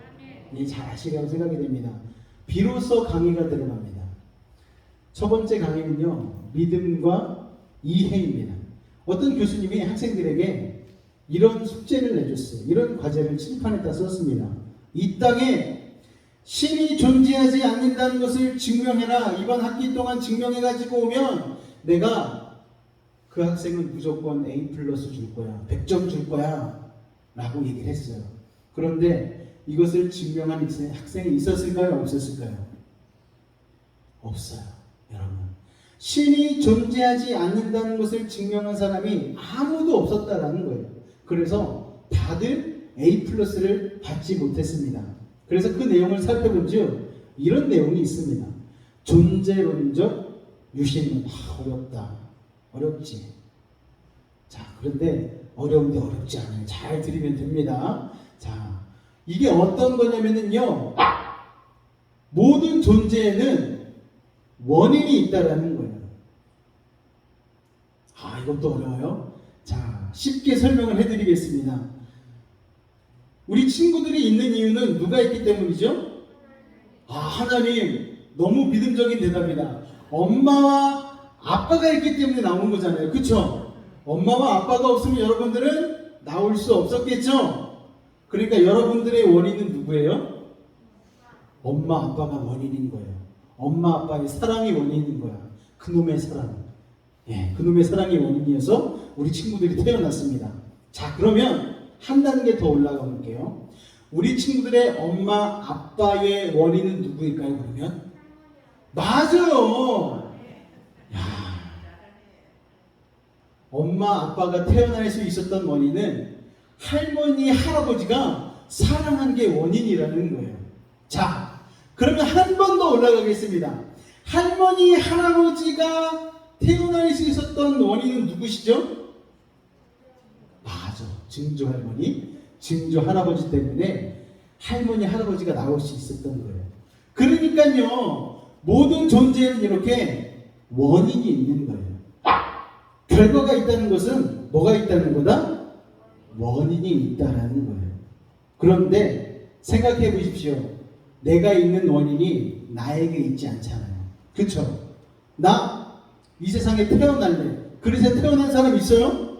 네, 잘 아시리라고 생각이 됩니다. 비로소 강의가 들어갑니다. 첫 번째 강의는요, 믿음과 이해입니다. 어떤 교수님이 학생들에게 이런 숙제를 내줬어요. 이런 과제를 칠판에다 썼습니다. 이 땅에 신이 존재하지 않는다는 것을 증명해라. 이번 학기 동안 증명해가지고 오면 내가 그 학생은 무조건 A+ 줄 거야. 100점 줄 거야. 라고 얘기를 했어요. 그런데 이것을 증명한 학생이 있었을까요? 없었을까요? 없어요. 여러분. 신이 존재하지 않는다는 것을 증명한 사람이 아무도 없었다라는 거예요. 그래서 다들 A+를 받지 못했습니다. 그래서 그 내용을 살펴본즉 이런 내용이 있습니다. 존재론적 유신론. 어렵다. 어렵지. 자, 그런데 어려운데 어렵지 않아요. 잘 들으면 됩니다. 자, 이게 어떤 거냐면요, 모든 존재에는 원인이 있다라는 거예요. 아, 이것도 어려워요. 자, 쉽게 설명을 해드리겠습니다. 우리 친구들이 있는 이유는 누가 있기 때문이죠? 아, 하나님. 너무 믿음적인 대답이다. 엄마와 아빠가 있기 때문에 나오는 거잖아요. 그쵸? 엄마와 아빠가 없으면 여러분들은 나올 수 없었겠죠? 그러니까 여러분들의 원인은 누구예요? 엄마, 아빠가 원인인 거예요. 엄마, 아빠의 사랑이 원인인 거야. 그놈의 사랑. 예, 그놈의 사랑이 원인이어서 우리 친구들이 태어났습니다. 자, 그러면 한 단계 더 올라가 볼게요. 우리 친구들의 엄마, 아빠의 원인은 누구일까요, 그러면? 맞아요. 야, 엄마, 아빠가 태어날 수 있었던 원인은 할머니, 할아버지가 사랑한 게 원인이라는 거예요. 자, 그러면 한 번 더 올라가겠습니다. 할머니, 할아버지가 태어날 수 있었던 원인은 누구시죠? 맞아. 증조 할머니, 증조 할아버지 때문에 할머니, 할아버지가 나올 수 있었던 거예요. 그러니까요, 모든 존재에는 이렇게 원인이 있는 거예요. 결과가 있다는 것은 뭐가 있다는 거다? 원인이 있다는 거예요. 그런데 생각해 보십시오. 내가 있는 원인이 나에게 있지 않잖아요. 그렇죠? 나 이 세상에 태어날래. 그래서 태어난 사람 있어요?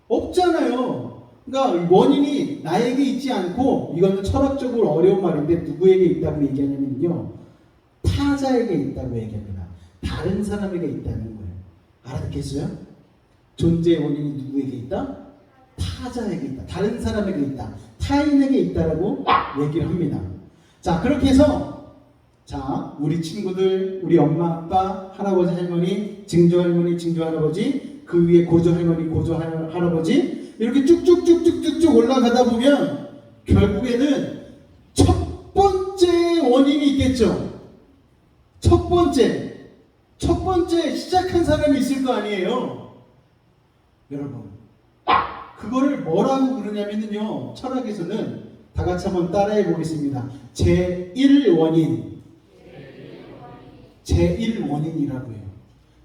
없잖아요. 그러니까 원인이 나에게 있지 않고, 이거는 철학적으로 어려운 말인데 누구에게 있다고 얘기하냐면요, 타자에게 있다고 얘기합니다. 다른 사람에게 있다는 거예요. 알아듣겠어요? 존재의 원인이 누구에게 있다? 타자에게 있다. 다른 사람에게 있다. 타인에게 있다라고 얘기를 합니다. 자, 그렇게 해서 자, 우리 친구들, 우리 엄마, 아빠, 할아버지, 할머니, 증조 할머니, 증조 할아버지, 그 위에 고조 할머니, 고조 할아버지, 이렇게 쭉쭉쭉쭉쭉쭉 올라가다 보면 결국에는 첫 번째 원인이 있겠죠. 첫 번째 시작한 사람이 있을 거 아니에요. 여러분, 그거를 뭐라고 부르냐면요, 철학에서는 다 같이 한번 따라해 보겠습니다. 제1원인. 제1원인이라고 해요.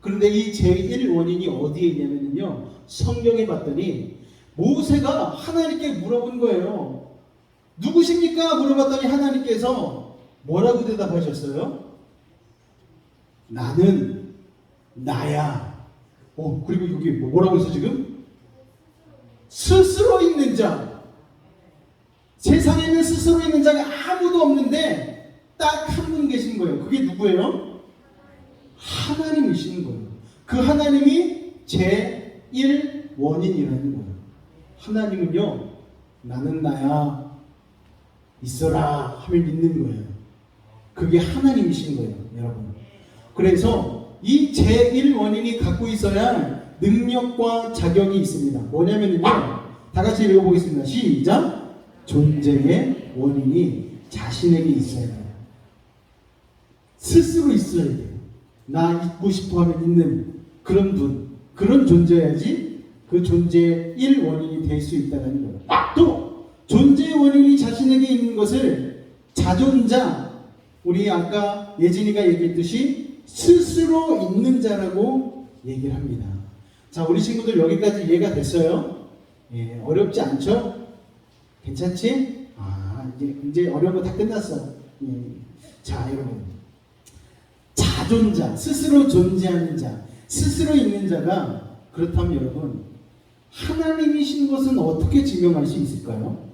그런데 이 제1원인이 어디에 있냐면요, 성경에 봤더니 모세가 하나님께 물어본 거예요. 누구십니까? 물어봤더니 하나님께서 뭐라고 대답하셨어요? 나는 나야. 그리고 여기 뭐라고 했어 지금? 스스로 있는 자. 세상에는 스스로 있는 자가 아무도 없는데 딱 한 분 계신 거예요. 그게 누구예요? 하나님이신 거예요. 그 하나님이 제1원인이라는 거예요. 하나님은요, 나는 나야, 있어라 하면 있는 거예요. 그게 하나님이신 거예요, 여러분. 그래서 이 제1원인이 갖고 있어야 할 능력과 자격이 있습니다. 뭐냐면요, 다 같이 읽어보겠습니다. 시작! 존재의 원인이 자신에게 있어야 돼요. 스스로 있어야 돼요. 나 있고 싶어 하면 있는 그런 분, 그런 존재여야지 그 존재의 1원인이 될 수 있다는 거예요. 또 존재의 원인이 자신에게 있는 것을 자존자, 우리 아까 예진이가 얘기했듯이 스스로 있는 자라고 얘기를 합니다. 자, 우리 친구들 여기까지 이해가 됐어요? 예, 어렵지 않죠? 괜찮지? 이제 어려운 거 다 끝났어. 예. 자, 여러분, 자존자, 스스로 존재하는 자, 스스로 있는 자가 그렇다면 여러분, 하나님이신 것은 어떻게 증명할 수 있을까요?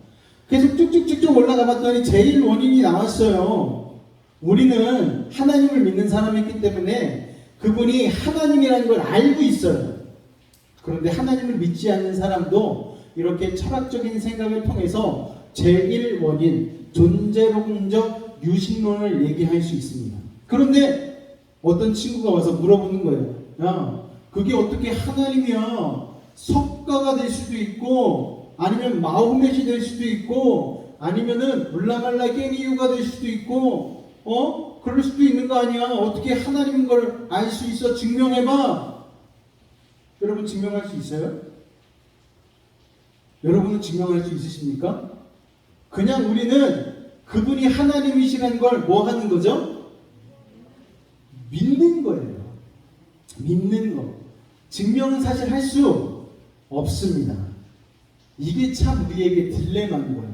계속 쭉쭉쭉쭉 올라가 봤더니 제일 원인이 나왔어요. 우리는 하나님을 믿는 사람이기 때문에 그분이 하나님이라는 걸 알고 있어요. 그런데 하나님을 믿지 않는 사람도 이렇게 철학적인 생각을 통해서 제1원인, 존재론적 유신론을 얘기할 수 있습니다. 그런데 어떤 친구가 와서 물어보는 거예요. 야, 그게 어떻게 하나님이야? 석가가 될 수도 있고, 아니면 마호멧이 될 수도 있고, 아니면은 물라말라 깽이유가 될 수도 있고, 그럴 수도 있는 거 아니야? 어떻게 하나님인 걸 알 수 있어? 증명해봐. 여러분 증명할 수 있어요? 여러분은 증명할 수 있으십니까? 그냥 우리는 그분이 하나님이시라는 걸 뭐 하는 거죠? 믿는 거예요. 믿는 거. 증명은 사실 할 수 없습니다. 이게 참 우리에게 딜레마인 거예요.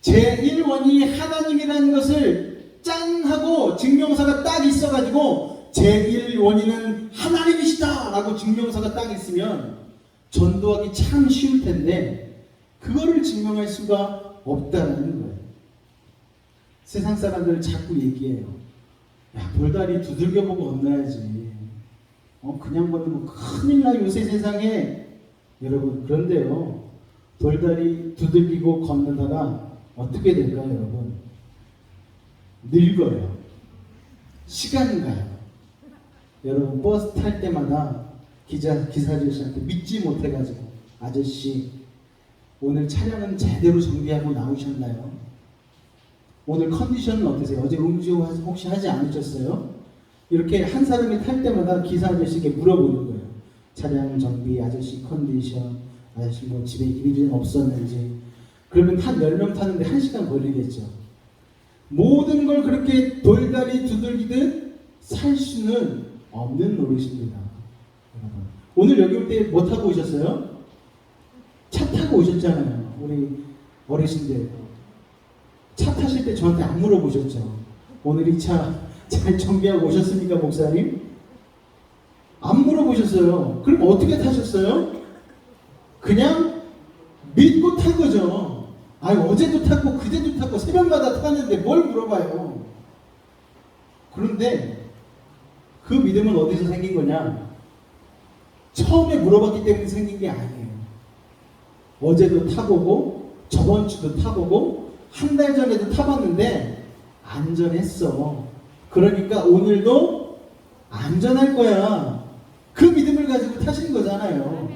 제1원이 하나님이라는 것을 짠 하고 증명사가 딱 있어가지고 제1원인은 하나님이시다 라고 증명사가 딱 있으면 전도하기 참 쉬울 텐데 그거를 증명할 수가 없다는 거예요. 세상 사람들은 자꾸 얘기해요. 야, 돌다리 두들겨보고 건너야지. 그냥 건너면 큰일 나 요새 세상에. 여러분, 그런데요, 돌다리 두들기고 건너다가 어떻게 될까요, 여러분? 늙어요. 시간 가요. 여러분 버스 탈 때마다 기사 아저씨한테 믿지 못해가지고 아저씨 오늘 차량은 제대로 정비하고 나오셨나요? 오늘 컨디션은 어떠세요? 어제 음주 혹시 하지 않으셨어요? 이렇게 한 사람이 탈 때마다 기사 아저씨에게 물어보는 거예요. 차량 정비, 아저씨 컨디션, 아저씨 뭐 집에 일이 없었는지. 그러면 한 10명 타는데 1시간 걸리겠죠. 모든 걸 그렇게 돌다리 두들기듯 살 수는 없는 노릇입니다. 여러분. 오늘 여기 올 때 뭐 타고 오셨어요? 차 타고 오셨잖아요. 우리 어르신들. 차 타실 때 저한테 안 물어보셨죠? 오늘 이 차 잘 정비하고 오셨습니까, 목사님? 안 물어보셨어요. 그럼 어떻게 타셨어요? 그냥 믿고 탄 거죠. 어제도 탔고 그제도 탔고 새벽마다 탔는데 뭘 물어봐요. 그런데 그 믿음은 어디서 생긴 거냐? 처음에 물어봤기 때문에 생긴 게 아니에요. 어제도 타보고 저번 주도 타보고 한 달 전에도 타봤는데 안전했어. 그러니까 오늘도 안전할 거야. 그 믿음을 가지고 타신 거잖아요.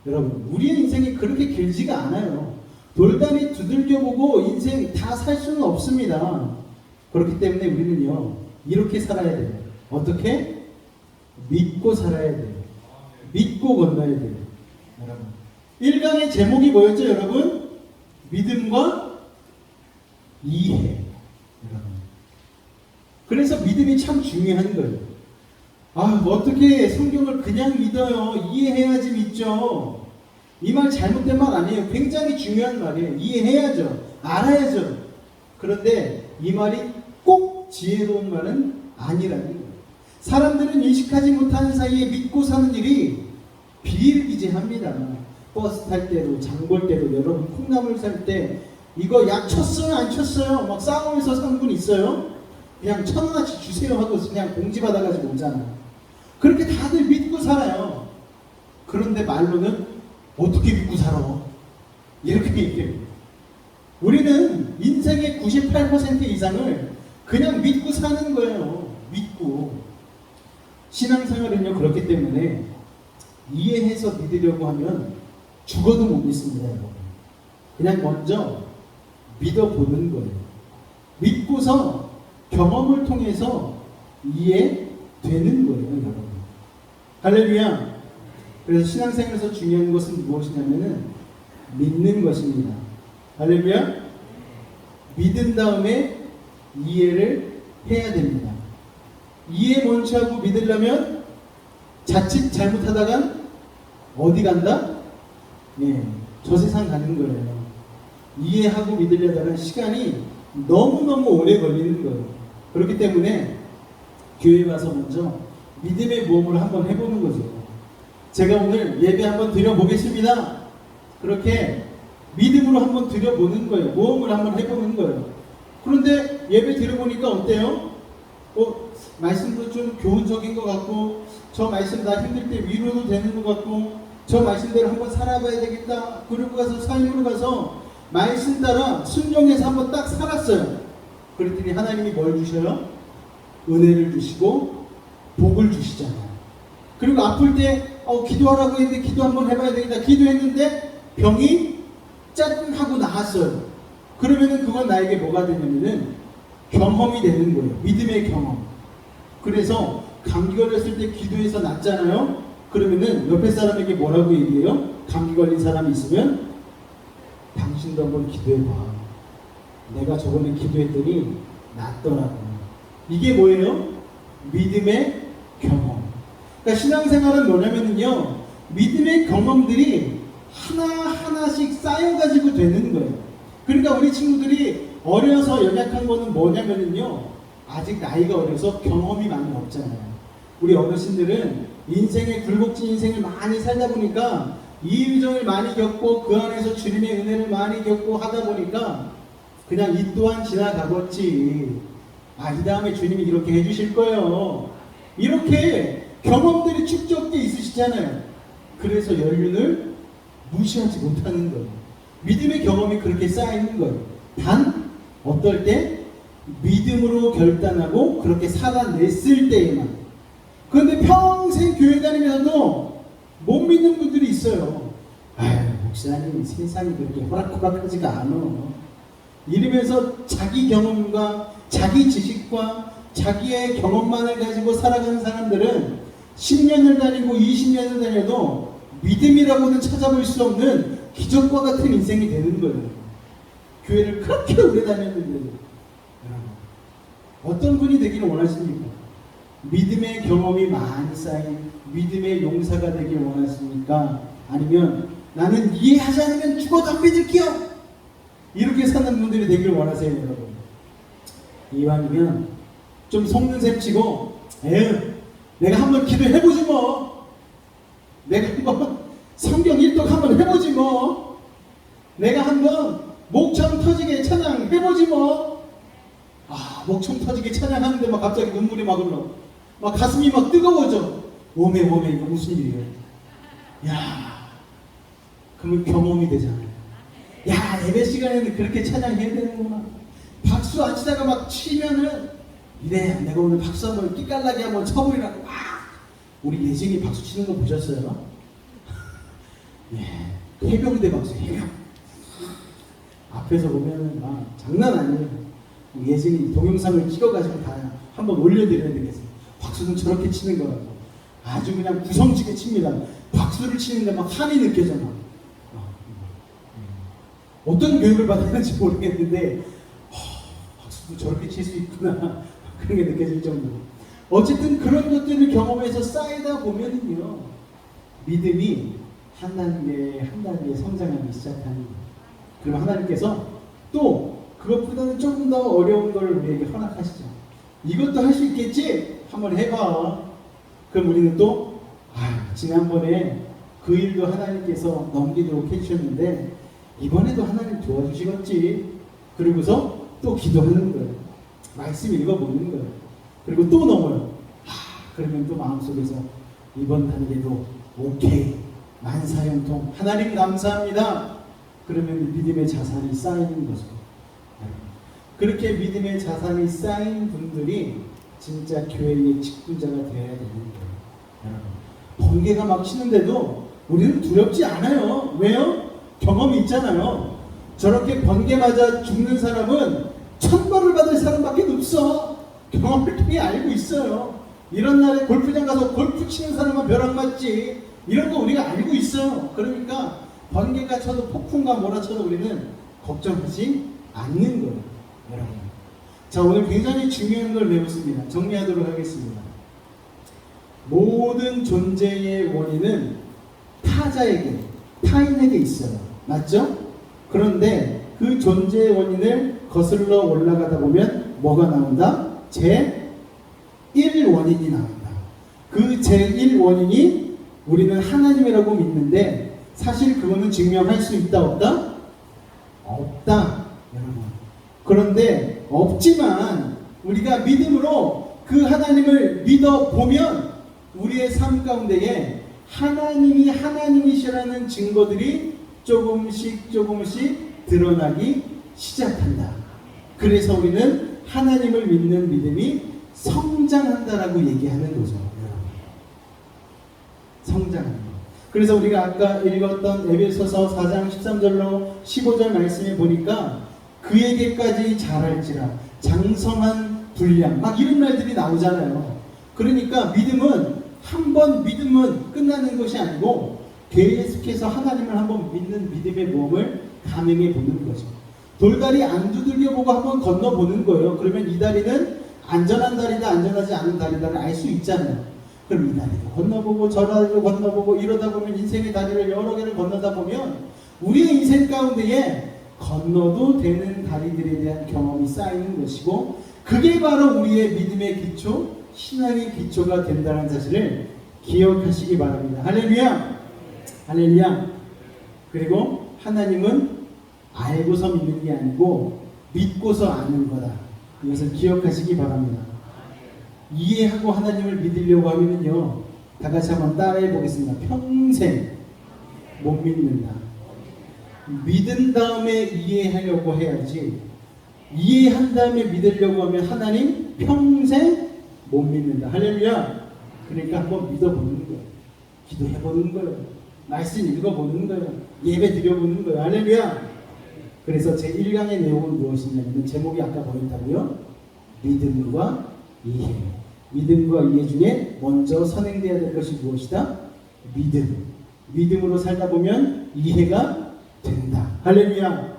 여러분, 우리의 인생이 그렇게 길지가 않아요. 돌다리 두들겨보고 인생 다 살 수는 없습니다. 그렇기 때문에 우리는요, 이렇게 살아야 돼요. 어떻게? 믿고 살아야 돼요. 믿고 건너야 돼요. 여러분, 1강의 제목이 뭐였죠, 여러분? 믿음과 이해. 여러분, 그래서 믿음이 참 중요한 거예요. 어떻게 성경을 그냥 믿어요? 이해해야지 믿죠. 이 말 잘못된 말 아니에요. 굉장히 중요한 말이에요. 이해해야죠. 알아야죠. 그런데 이 말이 꼭 지혜로운 말은 아니라는 거예요. 사람들은 인식하지 못하는 사이에 믿고 사는 일이 비일비재합니다. 버스 탈 때도, 장 볼 때도, 여러분 콩나물 살 때 이거 약 쳤어요? 안 쳤어요? 막 싸움에서 산 분 있어요? 그냥 1,000원어치 주세요 하고 그냥 공지 받아가지고 오잖아요. 그렇게 다들 믿고 살아요. 그런데 말로는 어떻게 믿고 살아? 이렇게 얘기해요. 우리는 인생의 98% 이상을 그냥 믿고 사는 거예요. 믿고. 신앙생활은요, 그렇기 때문에 이해해서 믿으려고 하면 죽어도 못 믿습니다, 여러분. 그냥 먼저 믿어보는 거예요. 믿고서 경험을 통해서 이해되는 거예요, 여러분. 할렐루야. 그래서 신앙생활에서 중요한 것은 무엇이냐면은 믿는 것입니다. 할렐루야. 믿은 다음에 이해를 해야 됩니다. 이해 먼저 하고 믿으려면 자칫 잘못하다간 어디 간다? 저 세상 가는 거예요. 이해하고 믿으려다가 시간이 너무너무 오래 걸리는 거예요. 그렇기 때문에 교회에 와서 먼저 믿음의 모험을 한번 해보는 거죠. 제가 오늘 예배 한번 드려보겠습니다. 그렇게 믿음으로 한번 드려보는 거예요. 모험을 한번 해보는 거예요. 그런데 예배 드려보니까 어때요? 말씀도 좀 교훈적인 것 같고, 저 말씀 나 힘들 때 위로도 되는 것 같고, 저 말씀대로 한번 살아봐야 되겠다. 그리고 가서 삶으로 가서 말씀 따라 순종해서 한번 딱 살았어요. 그랬더니 하나님이 뭘 주셔요? 은혜를 주시고 복을 주시잖아요. 그리고 아플 때 기도하라고 했는데 기도 한번 해봐야 되겠다. 기도했는데 병이 짠 하고 나았어요. 그러면은 그건 나에게 뭐가 되냐면은 경험이 되는 거예요. 믿음의 경험. 그래서 감기 걸렸을 때 기도해서 낫잖아요. 그러면은 옆에 사람에게 뭐라고 얘기해요? 감기 걸린 사람이 있으면 당신도 한번 기도해봐. 내가 저번에 기도했더니 낫더라고. 이게 뭐예요? 믿음의 경험. 그러니까 신앙생활은 뭐냐면요, 믿음의 경험들이 하나하나씩 쌓여가지고 되는 거예요. 그러니까 우리 친구들이 어려서 연약한 거는 뭐냐면요, 아직 나이가 어려서 경험이 많이 없잖아요. 우리 어르신들은 인생의 굴곡진 인생을 많이 살다 보니까 이의정을 많이 겪고 그 안에서 주님의 은혜를 많이 겪고 하다 보니까 그냥 이 또한 지나가겠지. 이 다음에 주님이 이렇게 해주실 거예요. 이렇게 경험들이 축적돼 있으시잖아요. 그래서 연륜을 무시하지 못하는 거예요. 믿음의 경험이 그렇게 쌓이는 거예요. 단 어떨 때? 믿음으로 결단하고 그렇게 살아냈을 때에만. 그런데 평생 교회 다니면서도 못 믿는 분들이 있어요. 아유, 목사님 세상이 그렇게 호락호락하지가 않아. 이러면서 자기 경험과 자기 지식과 자기의 경험만을 가지고 살아가는 사람들은 10년을 다니고 20년을 다녀도 믿음이라고는 찾아볼 수 없는 기적과 같은 인생이 되는 거예요. 교회를 그렇게 오래 다녔는데 어떤 분이 되기를 원하십니까? 믿음의 경험이 많이 쌓인 믿음의 용사가 되길 원하십니까? 아니면 나는 이해하지 않으면 죽어도 안 믿을게요, 이렇게 사는 분들이 되길 원하세요, 여러분? 이왕이면 좀 속는 셈 치고 에휴, 내가 한번 기도해보지 뭐, 내가 한번 성경 일독 한번 해보지 뭐, 내가 한번 목청 터지게 찬양해보지 뭐. 목청 터지게 찬양하는데 막 갑자기 눈물이 막 흘러, 막 가슴이 막 뜨거워져. 오메 이거 무슨 일이에요? 야, 그러면 경험이 되잖아요. 야, 예배 시간에는 그렇게 찬양해야 되는구나. 박수 안 치다가 막 치면은 이래, 내가 오늘 박수 한번 끼깔나게 한번 쳐버리라고 막. 우리 예진이 박수 치는 거 보셨어요? 예, 해병대 박수, 해병. 앞에서 보면은 장난 아니에요. 예진이 동영상을 찍어가지고 다 한번 올려드려야 되겠어요. 박수는 저렇게 치는 거라고. 아주 그냥 구성지게 칩니다. 박수를 치는데 막 한이 느껴져. 어떤 교육을 받았는지 모르겠는데 박수도 저렇게 칠 수 있구나, 그런 게 느껴질 정도로. 어쨌든 그런 것들을 경험해서 쌓이다 보면은요, 믿음이 한 단계 성장하기 시작하는 거예요. 그럼 하나님께서 또 그것보다는 조금 더 어려운 걸 우리에게 허락하시죠. 이것도 할 수 있겠지? 한번 해봐. 그럼 우리는 또 지난번에 그 일도 하나님께서 넘기도록 해주셨는데 이번에도 하나님 도와주시겠지. 그리고서 또 기도하는 거예요. 말씀 읽어보는 거예요. 그리고 또 넘어요. 그러면 또 마음속에서 이번 단계도 오케이, 만사형통, 하나님 감사합니다. 그러면 믿음의 자산이 쌓이는 거죠. 그렇게 믿음의 자산이 쌓인 분들이 진짜 교회의 직분자가 되어야 되는 거예요. 번개가 막 치는데도 우리는 두렵지 않아요. 왜요? 경험이 있잖아요. 저렇게 번개 맞아 죽는 사람은 천벌을 받을 사람밖에 없어. 경험을 통해 알고 있어요. 이런 날에 골프장 가서 골프 치는 사람만 벼락 맞지, 이런 거 우리가 알고 있어요. 그러니까 번개가 쳐도 폭풍과 몰아쳐도 우리는 걱정하지 않는 거예요, 여러분. 자, 오늘 굉장히 중요한 걸 배웠습니다. 정리하도록 하겠습니다. 모든 존재의 원인은 타자에게, 타인에게 있어요. 맞죠? 그런데 그 존재의 원인을 거슬러 올라가다 보면 뭐가 나온다? 제1원인이 나온다. 그 제1원인이 우리는 하나님이라고 믿는데 사실 그거는 증명할 수 있다, 없다? 없다, 여러분. 그런데 없지만 우리가 믿음으로 그 하나님을 믿어보면 우리의 삶 가운데에 하나님이 하나님이시라는 증거들이 조금씩 드러나기 시작한다. 그래서 우리는 하나님을 믿는 믿음이 성장한다라고 얘기하는 거죠. 성장한다. 그래서 우리가 아까 읽었던 에베소서 4장 13절로 15절 말씀에 보니까 그에게까지 잘할지라 장성한 분량 막 이런 말들이 나오잖아요. 그러니까 믿음은 한번 믿으면 끝나는 것이 아니고 계속해서 하나님을 한번 믿는 믿음의 모험을 감행해 보는 거죠. 돌다리 안 두들겨 보고 한번 건너보는 거예요. 그러면 이 다리는 안전한 다리다, 안전하지 않은 다리다를 알 수 있잖아요. 그럼 이 다리도 건너보고 저 다리도 건너보고 이러다 보면 인생의 다리를 여러 개를 건너다 보면 우리의 인생 가운데에 건너도 되는 다리들에 대한 경험이 쌓이는 것이고, 그게 바로 우리의 믿음의 기초, 신앙의 기초가 된다는 사실을 기억하시기 바랍니다. 할렐루야! 할렐루야! 그리고 하나님은 알고서 믿는 게 아니고 믿고서 아는 거다. 이것을 기억하시기 바랍니다. 이해하고 하나님을 믿으려고 하면요, 다 같이 한번 따라해 보겠습니다. 평생 못 믿는다. 믿은 다음에 이해하려고 해야지 이해한 다음에 믿으려고 하면 하나님 평생 못 믿는다. 할렐루야. 그러니까 한번 믿어보는 거예요. 기도해보는 거예요. 말씀 읽어보는 거예요. 예배 드려보는 거예요. 할렐루야. 그래서 제 1강의 내용은 무엇이냐면 제목이 아까 뭐였다고요? 믿음과 이해. 믿음과 이해 중에 먼저 선행되어야 될 것이 무엇이다? 믿음. 믿음으로 살다 보면 이해가 된다. 할렐루야.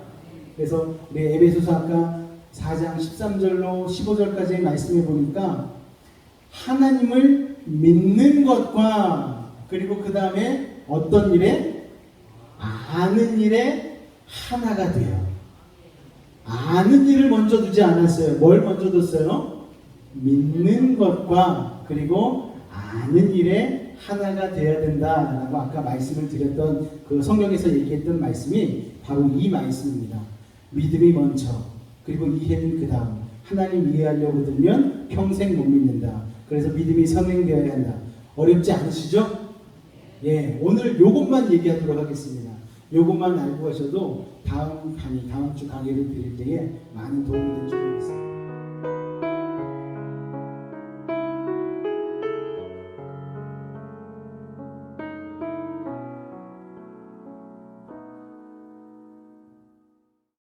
그래서 우리 에베소서 아까 4장 13절로 15절까지의 말씀해 보니까 하나님을 믿는 것과 그리고 그 다음에 어떤 일에? 아는 일에 하나가 돼요. 아는 일을 먼저 두지 않았어요. 뭘 먼저 뒀어요? 믿는 것과 그리고 아는 일에 하나가 되어야 된다라고 아까 말씀을 드렸던 그 성경에서 얘기했던 말씀이 바로 이 말씀입니다. 믿음이 먼저 그리고 이해는 그 다음. 하나님 이해하려고 들면 평생 못 믿는다. 그래서 믿음이 선행되어야 한다. 어렵지 않으시죠? 예, 오늘 요것만 얘기하도록 하겠습니다. 요것만 알고 가셔도 다음 주 강의를 드릴 때에 많은 도움이 될 줄